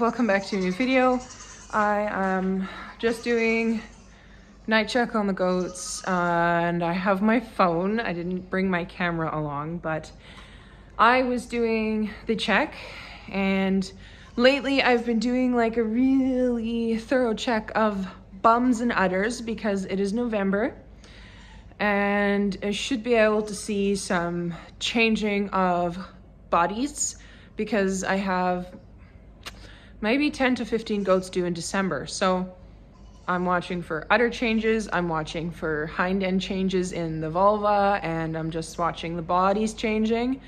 welcome back to a new video. I am just doing night check on the goats and I have my phone. I didn't bring my camera along, but I was doing the check, and lately I've been doing like a really thorough check of bums and udders because it is November and I should be able to see some changing of bodies because I have maybe 10 to 15 goats due in December. So I'm watching for udder changes, I'm watching for hind end changes in the vulva, and I'm just watching the bodies changing.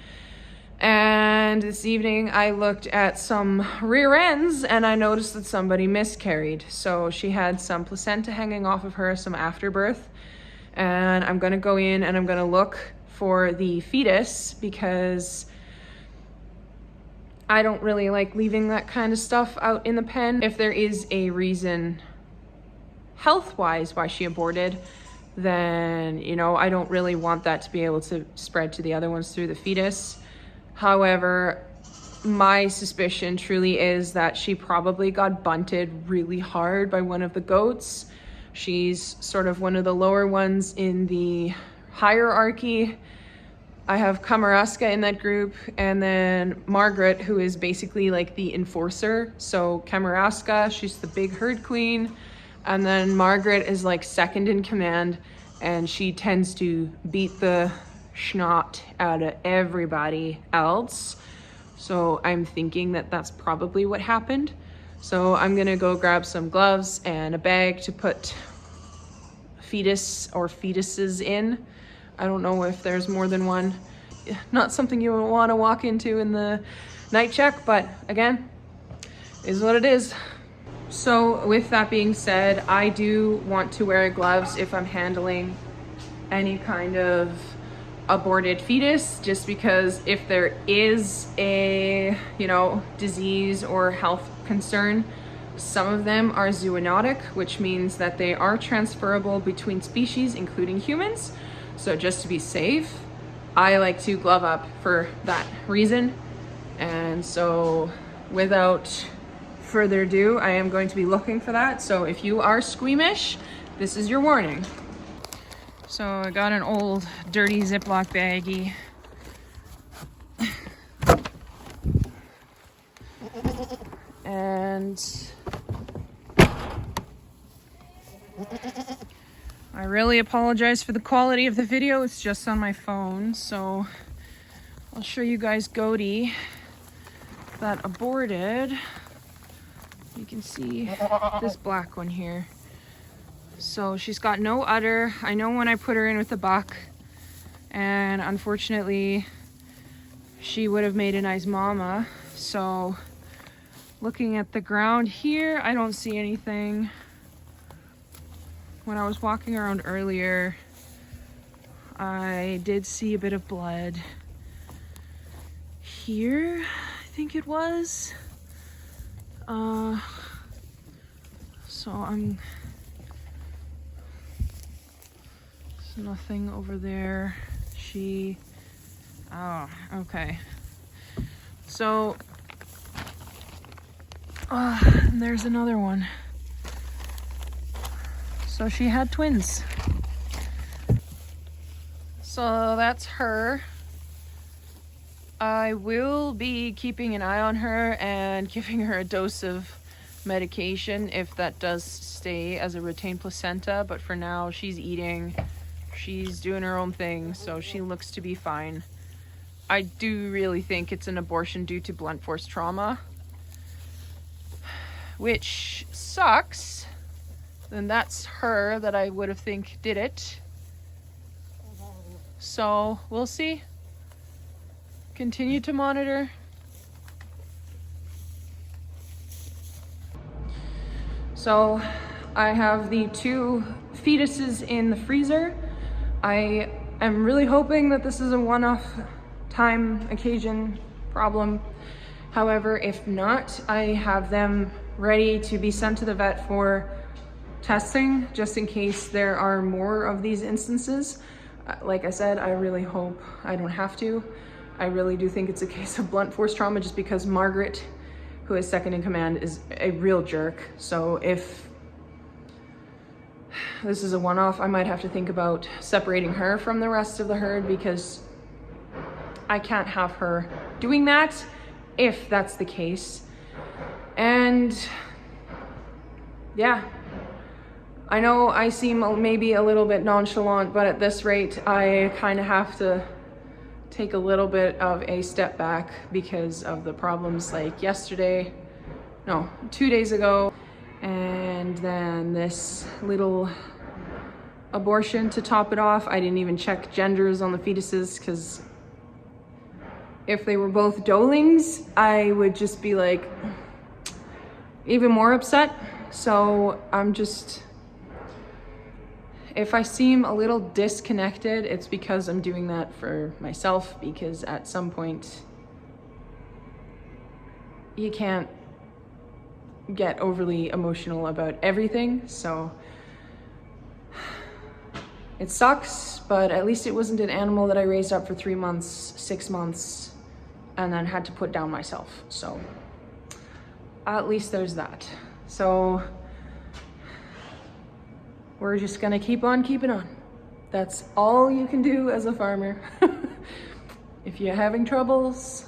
And this evening I looked at some rear ends and I noticed that somebody miscarried. So she had some placenta hanging off of her, some afterbirth. And I'm gonna go in and I'm gonna look for the fetus because I don't really like leaving that kind of stuff out in the pen. If there is a reason health-wise why she aborted, then, you know, I don't really want that to be able to spread to the other ones through the fetus. However, my suspicion truly is that she probably got bunted really hard by one of the goats. She's sort of one of the lower ones in the hierarchy. I have Kamaraska in that group, and then Margaret, who is basically like the enforcer. So Kamaraska, she's the big herd queen, and then Margaret is like second in command, and she tends to beat the schnot out of everybody else. So I'm thinking that that's probably what happened. So I'm gonna go grab some gloves and a bag to put fetus or fetuses in. I don't know if there's more than one. Not something you would want to walk into in the night check, but again, is what it is. So with that being said, I do want to wear gloves if I'm handling any kind of aborted fetus, just because if there is a, disease or health concern, some of them are zoonotic, which means that they are transferable between species, including humans. So just to be safe, I like to glove up for that reason. And so without further ado, I am going to be looking for that. So if you are squeamish, this is your warning. So I got an old dirty Ziploc baggie. And I really apologize for the quality of the video. It's just on my phone, so I'll show you guys goatie that aborted. You can see this black one here. So she's got no udder. I know when I put her in with the buck, and unfortunately she would have made a nice mama. So looking at the ground here, I don't see anything. When I was walking around earlier, I did see a bit of blood here, I think it was. So there's nothing over there. Oh, okay. So, and there's another one. So she had twins. So that's her. I will be keeping an eye on her and giving her a dose of medication if that does stay as a retained placenta, but for now she's eating, she's doing her own thing, so she looks to be fine. I do really think it's an abortion due to blunt force trauma, which sucks. Then that's her that I would have think did it. So we'll see. Continue to monitor. So I have the 2 fetuses in the freezer. I am really hoping that this is a one-off time occasion problem. However, if not, I have them ready to be sent to the vet for testing, just in case there are more of these instances. Like I said, I really hope I don't have to. I really do think it's a case of blunt force trauma, just because Margaret, who is second in command, is a real jerk. So if this is a one-off, I might have to think about separating her from the rest of the herd, because I can't have her doing that if that's the case. And yeah, I know I seem maybe a little bit nonchalant, but at this rate, I kind of have to take a little bit of a step back because of the problems like 2 days ago, and then this little abortion to top it off. I didn't even check genders on the fetuses, because if they were both dolings, I would just be like even more upset. So I'm just, if I seem a little disconnected, it's because I'm doing that for myself, because at some point you can't get overly emotional about everything. So it sucks, but at least it wasn't an animal that I raised up for 3 months, 6 months, and then had to put down myself. So at least there's that. So we're just gonna keep on keeping on. That's all you can do as a farmer. If you're having troubles,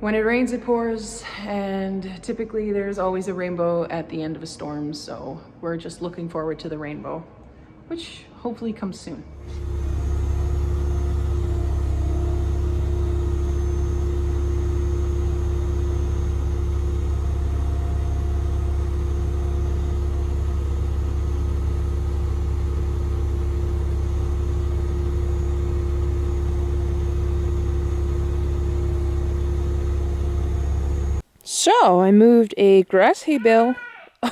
when it rains, it pours, and typically there's always a rainbow at the end of a storm. So we're just looking forward to the rainbow, which hopefully comes soon. So I moved a grass hay bale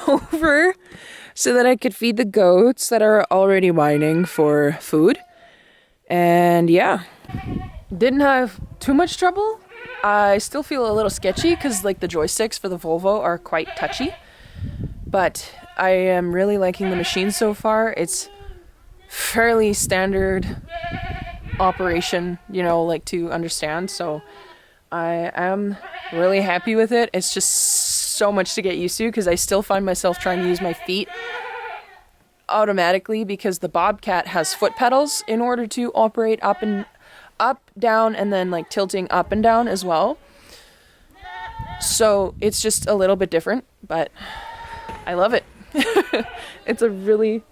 over so that I could feed the goats that are already whining for food. And yeah, didn't have too much trouble. I still feel a little sketchy because like the joysticks for the Volvo are quite touchy, but I am really liking the machine so far. It's fairly standard operation, you know, like to understand. So I am really happy with it. It's just so much to get used to, because I still find myself trying to use my feet automatically, because the Bobcat has foot pedals in order to operate up, down, and then like tilting up and down as well. So it's just a little bit different, but I love it. It's a really,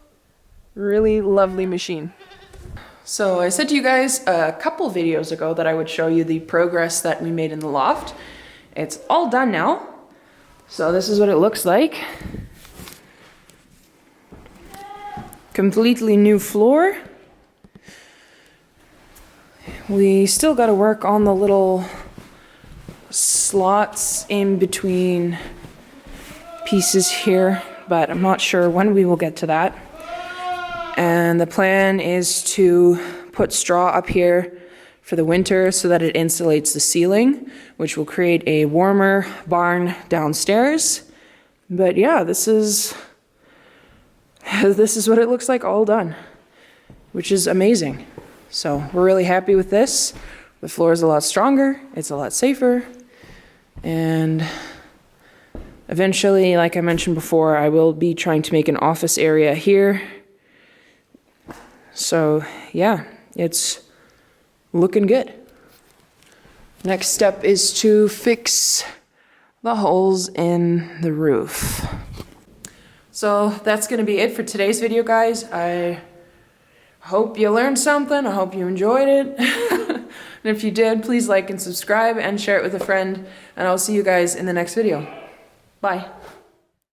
really lovely machine. So I said to you guys a couple videos ago that I would show you the progress that we made in the loft. It's all done now. So this is what it looks like. Completely new floor. We still got to work on the little slots in between pieces here, but I'm not sure when we will get to that. And the plan is to put straw up here for the winter so that it insulates the ceiling, which will create a warmer barn downstairs. But yeah, this is what it looks like all done, which is amazing. So we're really happy with this. The floor is a lot stronger, it's a lot safer, and eventually, like I mentioned before, I will be trying to make an office area here. So yeah, it's looking good. Next step is to fix the holes in the roof. So that's going to be it for today's video, guys. I hope you learned something. I hope you enjoyed it. And if you did, please like and subscribe and share it with a friend. And I'll see you guys in the next video. Bye.